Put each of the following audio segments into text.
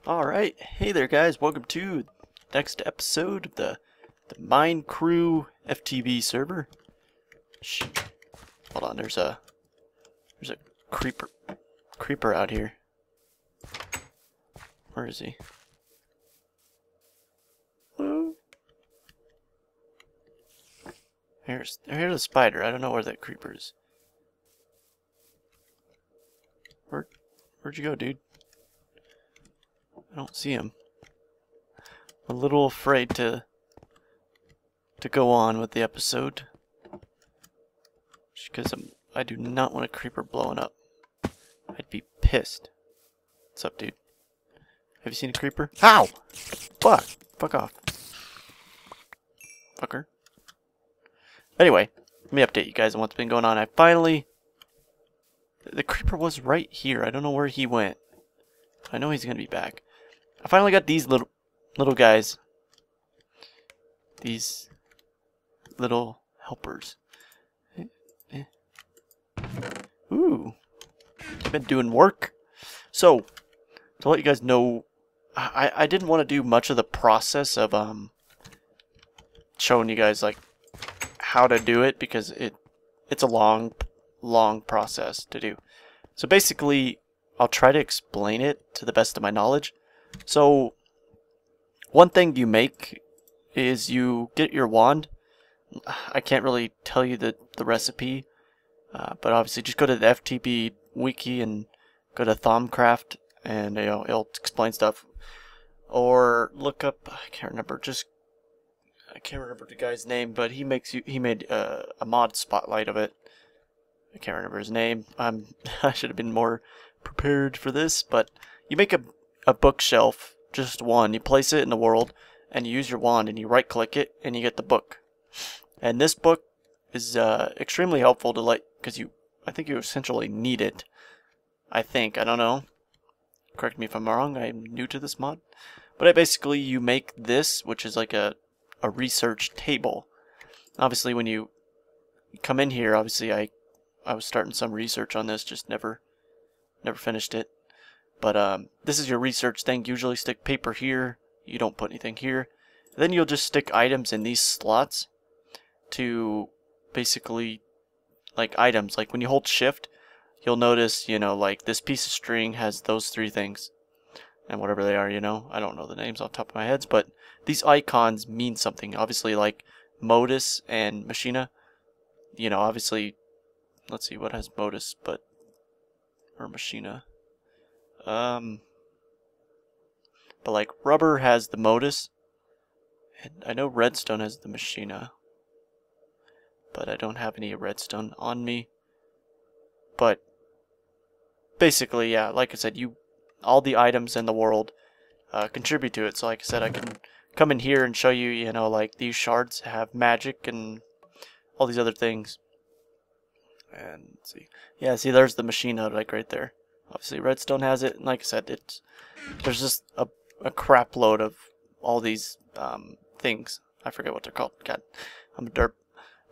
Alright, hey there guys, welcome to the next episode of the MineCrew FTB server. Shh. Hold on, there's a creeper out here. Where is he? Hello? Here's a spider. I don't know where that creeper is. Where'd you go, dude? I don't see him. I'm a little afraid to go on with the episode, just because I do not want a creeper blowing up. I'd be pissed. What's up, dude? Have you seen a creeper? Ow! Fuck off, fucker. Anyway, let me update you guys on what's been going on. The creeper was right here. I don't know where he went. I know he's gonna be back. I finally got these little guys. These little helpers. Ooh. I've been doing work. So, to let you guys know, I didn't want to do much of the process of showing you guys like how to do it, because it's a long process to do. So basically, I'll try to explain it to the best of my knowledge. So, one thing you make is you get your wand. I can't really tell you the recipe, but obviously just go to the FTB wiki and go to thaumcraft, and it'll explain stuff. Or look up, I can't remember the guy's name, but he made a mod spotlight of it. I can't remember his name. I should have been more prepared for this, but you make a bookshelf, just one. You place it in the world, and you use your wand, and you right click it, and you get the book. And this book is extremely helpful to because I think you essentially need it. I don't know. Correct me if I'm wrong, I'm new to this mod. But basically you make this, which is like a research table. Obviously when you come in here, obviously I was starting some research on this, just never finished it. But this is your research thing. Usually stick paper here. You don't put anything here. And then you'll just stick items in these slots to basically like items. Like when you hold shift, you'll notice, like this piece of string has those three things. And whatever they are, I don't know the names off the top of my head, but these icons mean something. Obviously like modus and machina. Obviously, let's see what has modus, or machina. But like rubber has the modus, and I know redstone has the machina, but I don't have any redstone on me. But basically, yeah, like I said, all the items in the world contribute to it. So like I said, I can come in here and show you, like these shards have magic and all these other things. And let's see. Yeah, see, there's the machina like right there. Obviously redstone has it, and like I said, there's just a crap load of all these things. I forget what they're called. God, I'm a derp.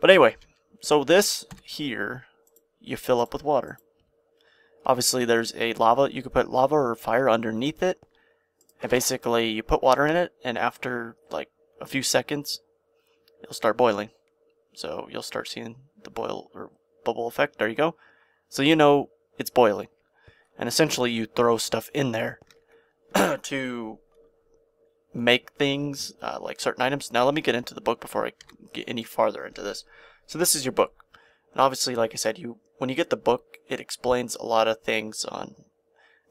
But anyway, so this here you fill up with water. Obviously there's a lava. You could put lava or fire underneath it, and basically you put water in it, and after like a few seconds it'll start boiling. So you'll start seeing the boil or bubble effect. There you go. So it's boiling. And essentially you throw stuff in there to make things like certain items. Now let me get into the book before I get any farther into this. So this is your book. And obviously, like I said, when you get the book, it explains a lot of things on,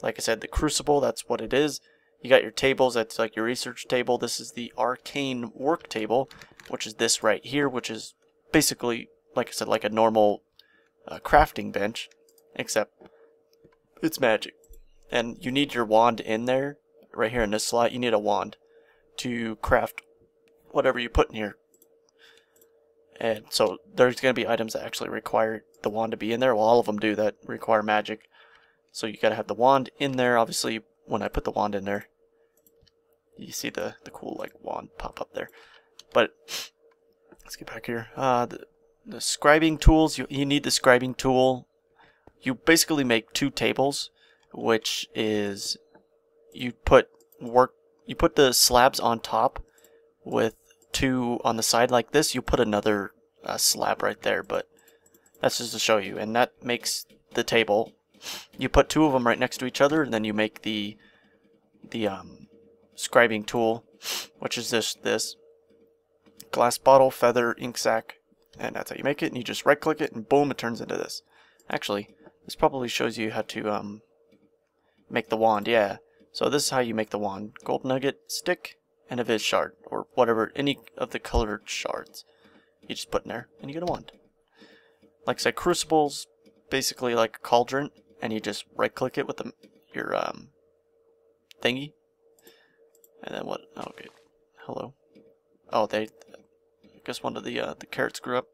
like I said, the crucible, that's what it is. You got your tables, that's like your research table. This is the arcane work table, which is this right here, which is basically, like I said, like a normal crafting bench, except it's magic. And you need your wand in there. Right here in this slot, you need a wand to craft whatever you put in here. And so there's going to be items that actually require the wand to be in there. Well, all of them do that require magic. So you got to have the wand in there. Obviously, when I put the wand in there, you see the cool like wand pop up there. But let's get back here. The scribing tools, you need the scribing tool. You basically make two tables, which is you put you put the slabs on top with 2 on the side like this. You put another slab right there, but that's just to show you, and that makes the table. You put 2 of them right next to each other, and then you make the scribing tool, which is this glass bottle, feather, ink sac, and that's how you make it. And you just right click it, and boom, it turns into this. Actually, this probably shows you how to make the wand. Yeah, so this is how you make the wand: gold nugget, stick, and a viz shard, or whatever, any of the colored shards you just put in there, and you get a wand. Like I said, crucible's basically like a cauldron, and you just right click it with your thingy, and then what? Oh, okay, hello. Oh, I guess one of the carrots grew up.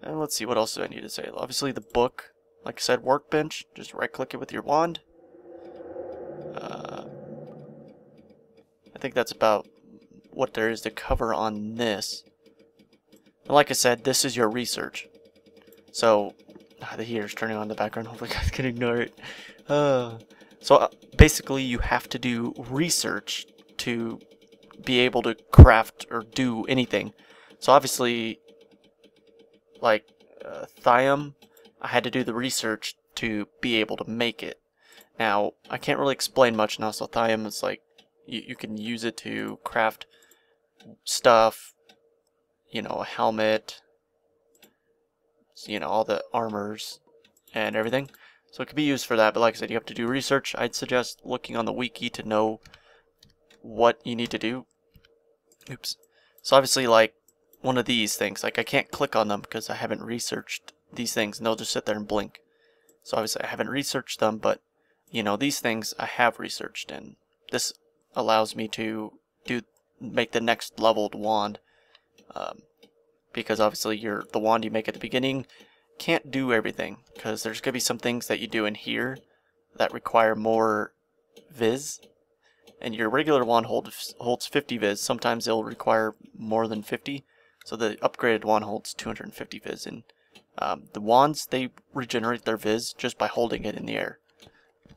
And let's see, what else do I need to say? Obviously the book, like I said, workbench, just right click it with your wand. I think that's about what there is to cover on this. And like I said, this is your research. So, the heater's turning on in the background, hopefully you guys can ignore it. So basically you have to do research to be able to craft or do anything. So obviously, like Thaum, I had to do the research to be able to make it. Now, I can't really explain much now, so Thaum is like, you can use it to craft stuff, you know, a helmet, you know, all the armors and everything. So it could be used for that, but like I said, you have to do research. I'd suggest looking on the wiki to know what you need to do. Oops. So obviously, like, one of these things, like I can't click on them because I haven't researched these things, and they'll just sit there and blink. So obviously I haven't researched them, but you know, these things I have researched, and this allows me to make the next leveled wand, because obviously the wand you make at the beginning can't do everything, because there's gonna be some things that you do in here that require more viz, and your regular wand holds 50 viz. Sometimes it'll require more than 50, so the upgraded wand holds 250 viz. And the wands, they regenerate their viz just by holding it in the air.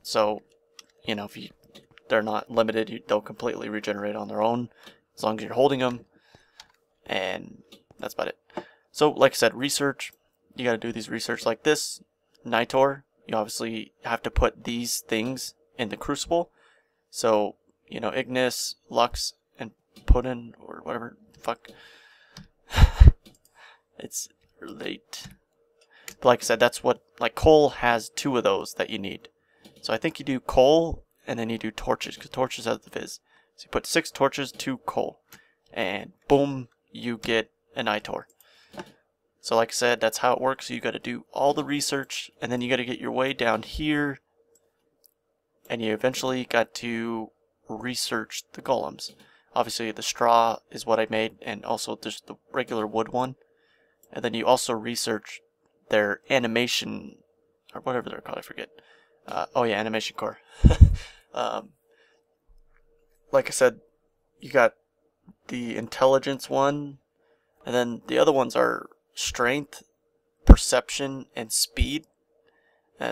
So, you know, if they're not limited, they'll completely regenerate on their own as long as you're holding them, and that's about it. So, like I said, research. You got to do these research like this. Nitor, you obviously have to put these things in the crucible. So, you know, Ignis, Lux, and Puddin, or whatever. Fuck. It's late. But like I said, that's what, like, coal has 2 of those that you need. So I think you do coal, and then you do torches, because torches have the viz. So you put 6 torches, 2 coal, and boom, you get an Nitor. So like I said, that's how it works. You got to do all the research, and then you got to get your way down here, and you eventually got to research the golems. Obviously the straw is what I made, and also just the regular wood one. And then you also research their animation, or whatever they're called, I forget. Oh yeah, animation core. Like I said, you got the intelligence one, and then the other ones are strength, perception, and speed.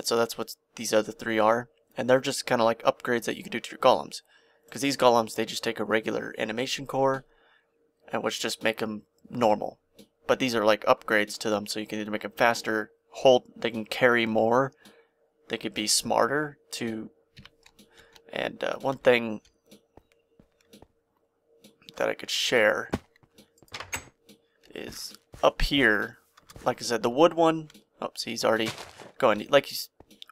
So that's what these other 3 are. And they're just kind of like upgrades that you can do to your golems. Because these golems, they just take a regular animation core, and which just make them normal. But these are like upgrades to them, so you can either make them faster, they can carry more, they could be smarter too. And one thing that I could share is up here. Like I said, the wood one, oh, see, he's already going. Like,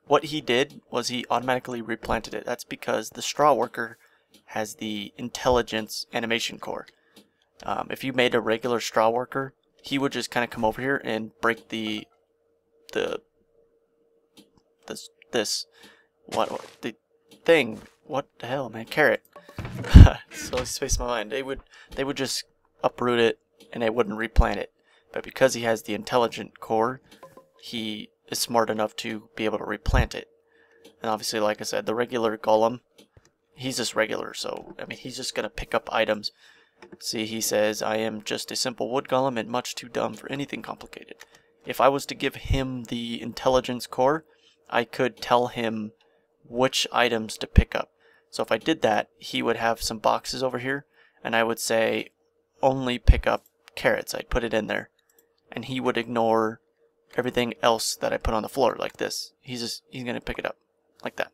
what he did was he automatically replanted it. That's because the straw worker has the intelligence animation core. If you made a regular straw worker, he would just kind of come over here and break the thing. What the hell, man? Carrot. So space my mind. They would just uproot it, and they wouldn't replant it. But because he has the intelligent core, he is smart enough to be able to replant it. And obviously, like I said, the regular golem, he's just regular, so I mean, he's just gonna pick up items. See, he says, I am just a simple wood golem and much too dumb for anything complicated. If I was to give him the intelligence core, I could tell him which items to pick up. So if I did that, he would have some boxes over here, and I would say only pick up carrots. I'd put it in there, and he would ignore everything else that I put on the floor like this. He's gonna pick it up like that.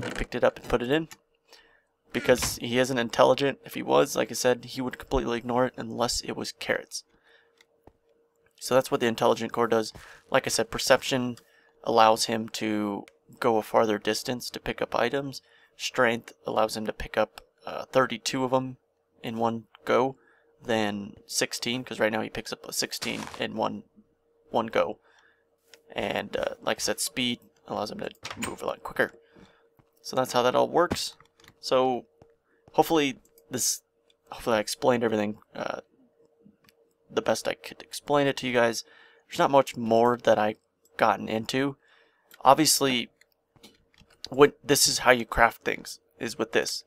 He picked it up and put it in because he isn't intelligent. If he was, like I said, he would completely ignore it unless it was carrots. So that's what the intelligent core does. Like I said, perception allows him to go a farther distance to pick up items. Strength allows him to pick up 32 of them in one go, than 16, because right now he picks up a 16 in one go. And like I said, speed allows him to move a lot quicker. So that's how that all works. So hopefully I explained everything the best I could explain it to you guys. There's not much more that I gotten into. Obviously, this is how you craft things, is with this.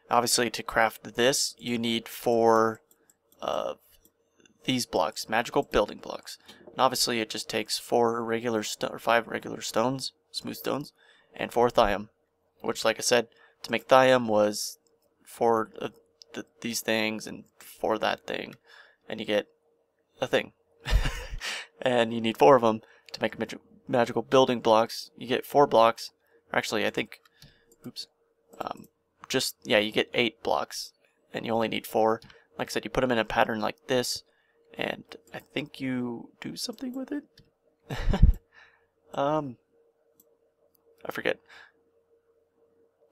Obviously, to craft this, you need 4 of these blocks, magical building blocks. And obviously, it just takes 5 regular stones, smooth stones, and 4 thium. Which, like I said, to make thium was 4 of these things and 4 that thing, and you get a thing. And you need 4 of them to make magical building blocks. You get 4 blocks. Actually, I think, oops, you get 8 blocks, and you only need 4. Like I said, you put them in a pattern like this, and I think you do something with it. I forget.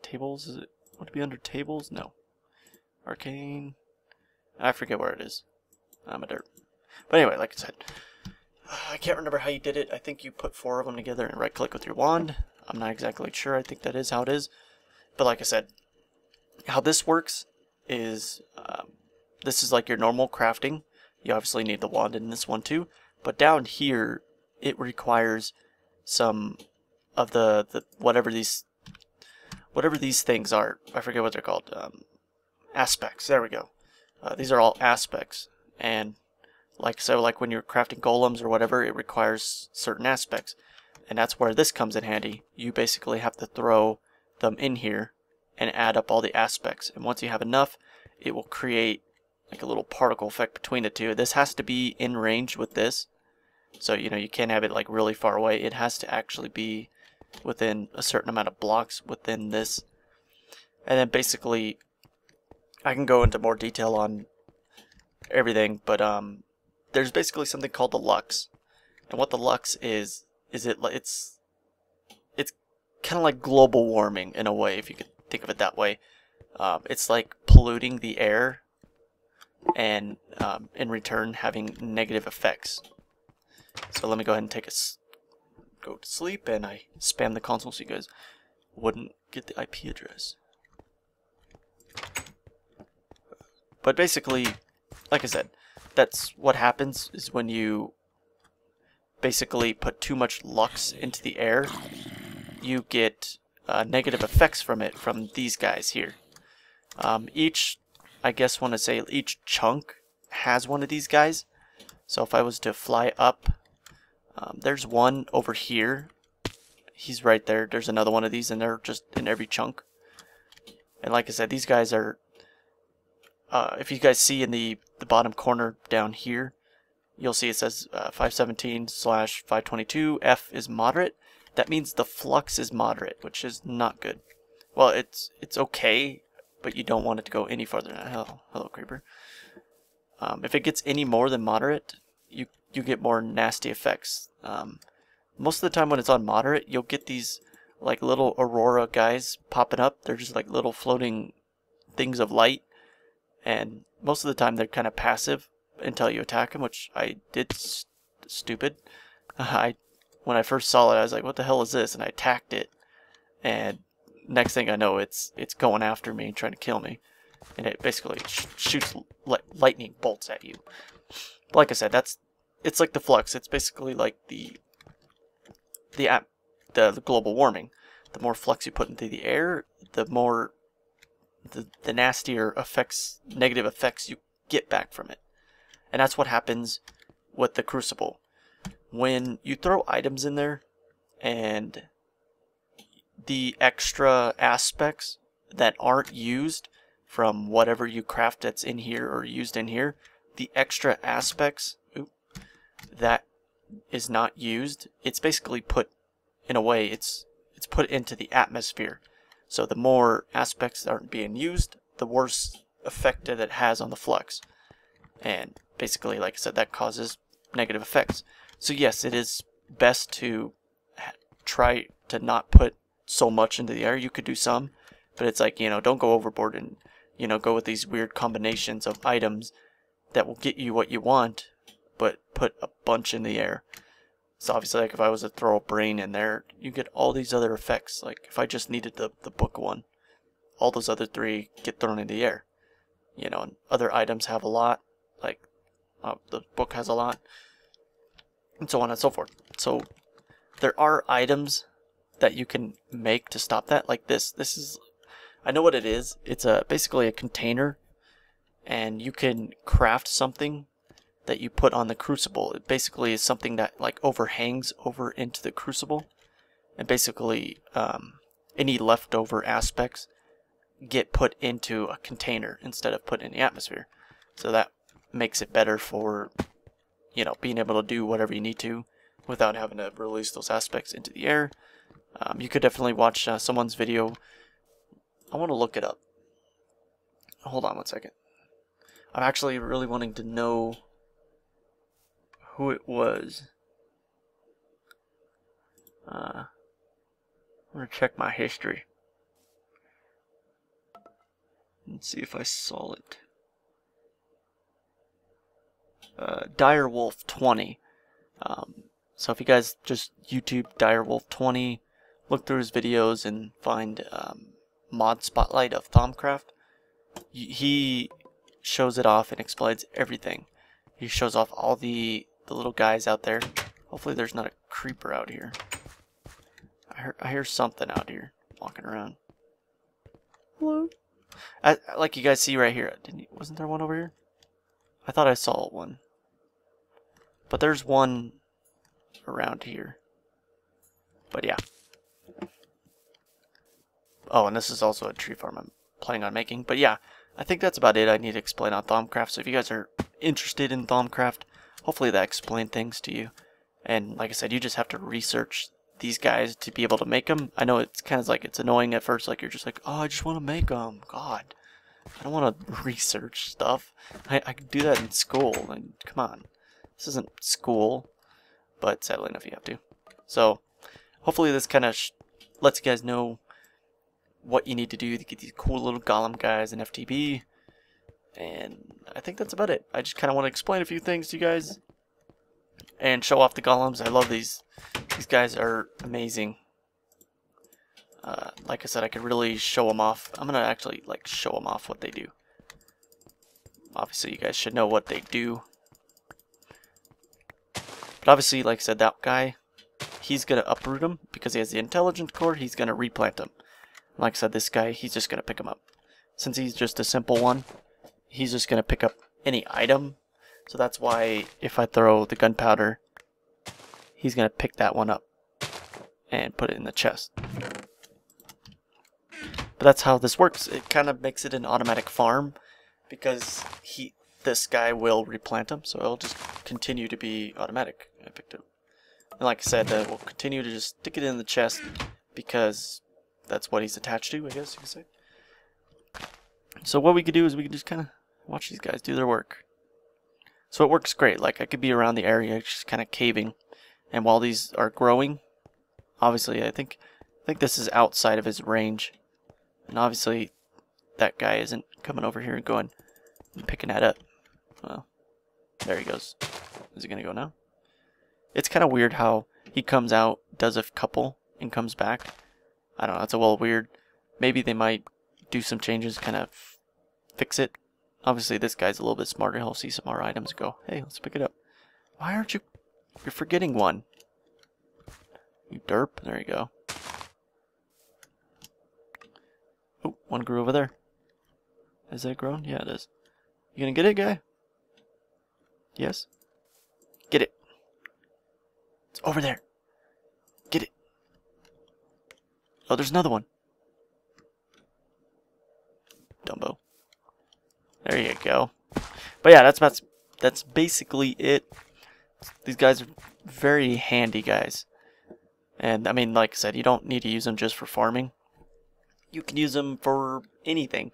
Tables, is it? Would it be under tables? No. Arcane. I forget where it is. I'm a dirt. But anyway, like I said, I can't remember how you did it. I think you put 4 of them together and right click with your wand. I'm not exactly sure. I think that is how it is. But like I said, how this works is this is like your normal crafting. You obviously need the wand in this one too. But down here, it requires some of the whatever these things are. I forget what they're called. Aspects. There we go. These are all aspects. And like when you're crafting golems or whatever, it requires certain aspects. And that's where this comes in handy. You basically have to throw them in here and add up all the aspects. And once you have enough, it will create like a little particle effect between the two. This has to be in range with this. So, you can't have it like really far away. It has to actually be within a certain amount of blocks within this. And then basically, I can go into more detail on everything, but there's basically something called the lux. And what the lux is it's kind of like global warming in a way, if you could think of it that way. It's like polluting the air and in return having negative effects. So let me go ahead and go to sleep, and I spam the console so you guys wouldn't get the IP address. But basically, like I said, that's what happens is when you basically put too much lux into the air, you get negative effects from it, from these guys here. Each chunk has one of these guys. So if I was to fly up, there's one over here. He's right there. There's another one of these, and they're just in every chunk. And like I said, these guys are, if you guys see in the bottom corner down here, you'll see it says 517/522, F is moderate. That means the flux is moderate, which is not good. Well, it's okay, but you don't want it to go any farther than that. Hello, creeper. If it gets any more than moderate, you get more nasty effects. Most of the time when it's on moderate, you'll get these like little aurora guys popping up. They're just like little floating things of light, and most of the time they're kind of passive until you attack them, which I did stupid. When I first saw it, I was like, what the hell is this? And I attacked it, and next thing I know, it's going after me, trying to kill me. And it basically shoots lightning bolts at you. But like I said, it's like the flux. It's basically like the global warming. The more flux you put into the air, the more the nastier effects, negative effects you get back from it. And that's what happens with the crucible. When you throw items in there and the extra aspects that aren't used from whatever you craft that's in here or used in here, the extra aspects that is not used, it's basically put, in a way, it's put into the atmosphere. So the more aspects that aren't being used, the worse effect that it has on the flux. And basically, like I said, that causes negative effects. So yes, it is best to try to not put so much into the air. You could do some, but it's like, don't go overboard and, go with these weird combinations of items that will get you what you want, but put a bunch in the air. So obviously, like if I was to throw a brain in there, you get all these other effects. Like if I just needed the book one, all those other three get thrown in the air. And other items have a lot, like the book has a lot, and so on and so forth. So there are items that you can make to stop that, like this. This is, I know what it is. It's basically a container, and you can craft something that you put on the crucible. It basically is something that like overhangs over into the crucible, and basically any leftover aspects get put into a container instead of put in the atmosphere. So that makes it better for being able to do whatever you need to without having to release those aspects into the air. You could definitely watch someone's video. I want to look it up. Hold on one second. I'm actually really wanting to know who it was. I'm going to check my history and see if I saw it. Direwolf 20. So if you guys just YouTube Direwolf 20, look through his videos and find mod spotlight of thaumcraft, he shows it off and explains everything. He shows off all the little guys out there. Hopefully there's not a creeper out here. I hear something out here walking around. Hello? Like you guys see right here. Wasn't there one over here? I thought I saw one. But there's one around here. But yeah. Oh, and this is also a tree farm I'm planning on making. But yeah, I think that's about it I need to explain on thaumcraft. So if you guys are interested in thaumcraft, hopefully that explained things to you. And like I said, you just have to research these guys to be able to make them. I know it's kind of like, it's annoying at first, like you're just like, oh, I just want to make them. God, I don't want to research stuff. I can do that in school, and come on, this isn't school. But sadly enough, you have to. So hopefully this kind of lets you guys know what you need to do to get these cool little golem guys in FTB. And I think that's about it. I just kind of want to explain a few things to you guys and show off the golems. I love these. These guys are amazing. Like I said, I could really show them off. I'm gonna actually like show them off what they do. Obviously, you guys should know what they do. But obviously, like I said, that guy, he's gonna uproot him because he has the intelligence core. He's gonna replant him. Like I said, this guy, he's just gonna pick him up. Since he's just a simple one, he's just gonna pick up any item. So that's why if I throw the gunpowder, he's gonna pick that one up and put it in the chest. But that's how this works. It kind of makes it an automatic farm because this guy will replant him, so it'll just continue to be automatic. I picked it. And like I said, we'll continue to just stick it in the chest because that's what he's attached to, I guess you could say. So what we could do is we could just kind of watch these guys do their work. So it works great. Like I could be around the area just kind of caving, and while these are growing, obviously I think this is outside of his range, and obviously that guy isn't coming over here and going and picking that up. Well, there he goes. Is he gonna go now? It's kind of weird how he comes out, does a couple, and comes back. I don't know, it's a little weird. Maybe they might do some changes, kind of fix it. Obviously this guy's a little bit smarter. He'll see some more items and go, hey, let's pick it up. Why aren't you? You're forgetting one. You derp. There you go. Oh, one grew over there. Is it grown? Yeah, it is. You gonna get it, guy? Yes? Get it. It's over there. Get it. Oh, there's another one. There you go. But yeah, that's basically it. These guys are very handy guys. And I mean, like I said, you don't need to use them just for farming. You can use them for anything.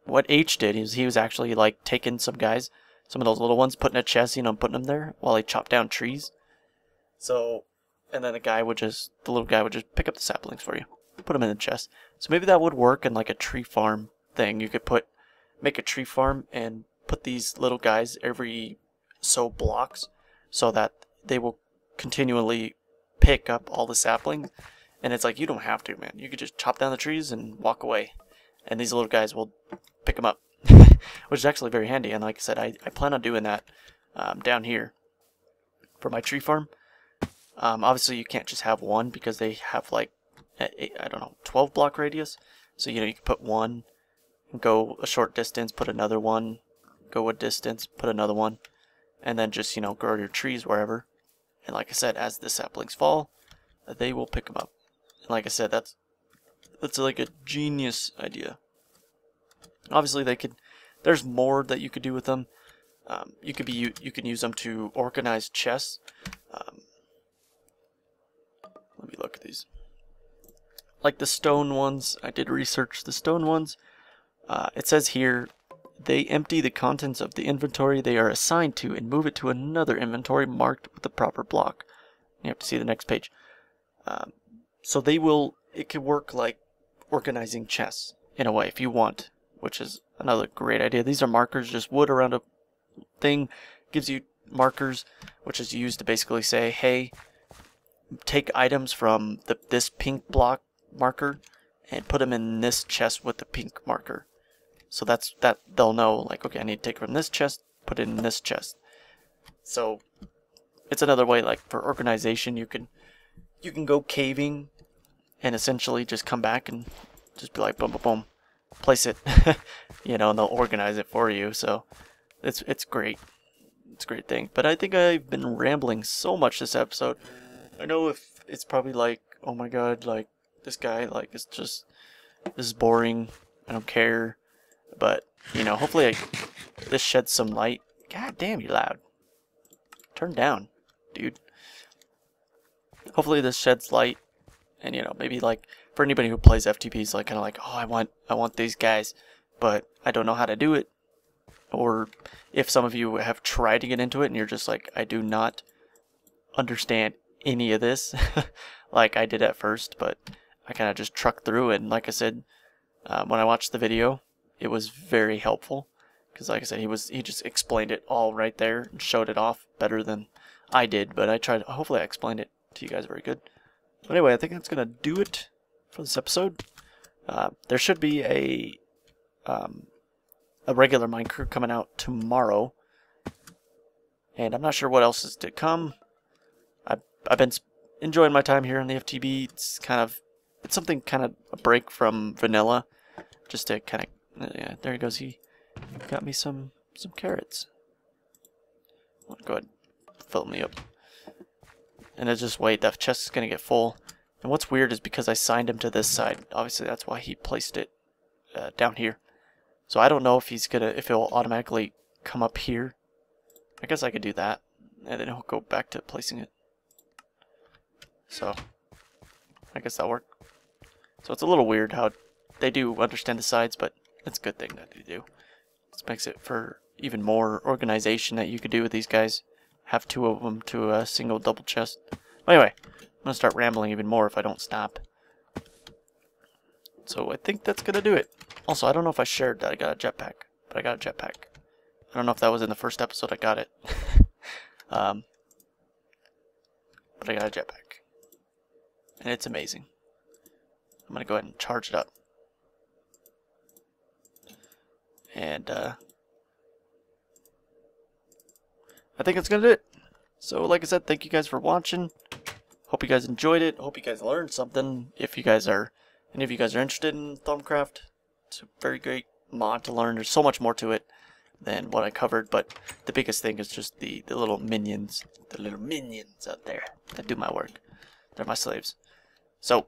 What H did is he was actually like taking some guys, some of those little ones, putting a chest, you know, putting them there while he chopped down trees. So, and then the little guy would just pick up the saplings for you, put them in the chest. So maybe that would work in like a tree farm thing. You could make a tree farm and put these little guys every so blocks so that they will continually pick up all the saplings. And it's like, you don't have to, man. You could just chop down the trees and walk away. And these little guys will pick them up. Which is actually very handy. And like I said, I plan on doing that down here for my tree farm. Obviously, you can't just have one because they have like, I don't know, 12 block radius. So, you know, you can put one, go a short distance, put another one, go a distance, put another one. And then just, you know, grow your trees wherever. And like I said, as the saplings fall, they will pick them up. And like I said, that's like a genius idea. Obviously, there's more that you could do with them. You can use them to organize chests. Let me look at these. Like the stone ones, I did research the stone ones. It says here, they empty the contents of the inventory they are assigned to and move it to another inventory marked with the proper block. You have to see the next page. So it could work like organizing chests in a way if you want, which is another great idea. These are markers, just wood around a thing, gives you markers, which is used to basically say, hey, take items from this pink block marker and put them in this chest with the pink marker. So that they'll know, like, okay, I need to take from this chest, put it in this chest. So it's another way, like for organization, you can go caving and essentially just come back and just be like, boom, boom, boom, place it, you know, and they'll organize it for you. So it's great. It's a great thing. But I think I've been rambling so much this episode. I know if it's probably like, oh my god, like this guy, like this is boring. I don't care. But you know, hopefully this sheds some light. God damn, you loud. Turn down, dude. Hopefully this sheds light, and you know, maybe like for anybody who plays FTPs, like kind of like, oh, I want these guys, but I don't know how to do it. Or if some of you have tried to get into it and you're just like, I do not understand any of this, like I did at first, but I kind of just trucked through it. And like I said, when I watched the video, it was very helpful because, like I said, he just explained it all right there and showed it off better than I did. But I tried. Hopefully, I explained it to you guys very good. But anyway, I think that's gonna do it for this episode. There should be a regular MineCrew coming out tomorrow, and I'm not sure what else is to come. I've been enjoying my time here on the FTB. It's something kind of a break from vanilla, just to kind of. Yeah, there he goes. He got me some carrots. I'll go ahead and fill me up. And then just wait, that chest is going to get full. And what's weird is because I signed him to this side, obviously that's why he placed it down here. So I don't know if if he'll automatically come up here. I guess I could do that. And then he'll go back to placing it. So I guess that'll work. So it's a little weird how they do understand the sides, but it's a good thing that they do. This makes it for even more organization that you could do with these guys. Have two of them to a single double chest. Anyway, I'm going to start rambling even more if I don't stop. So I think that's going to do it. Also, I don't know if I shared that I got a jetpack, but I got a jetpack. I don't know if that was in the first episode I got it. But I got a jetpack. And it's amazing. I'm going to go ahead and charge it up. And I think that's going to do it. So like I said, thank you guys for watching. Hope you guys enjoyed it. Hope you guys learned something. If you guys are, any of you guys are interested in thaumcraft, it's a very great mod to learn. There's so much more to it than what I covered, but the biggest thing is just the little minions. The little minions out there that do my work. They're my slaves. So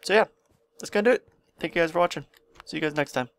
yeah, that's going to do it. Thank you guys for watching. See you guys next time.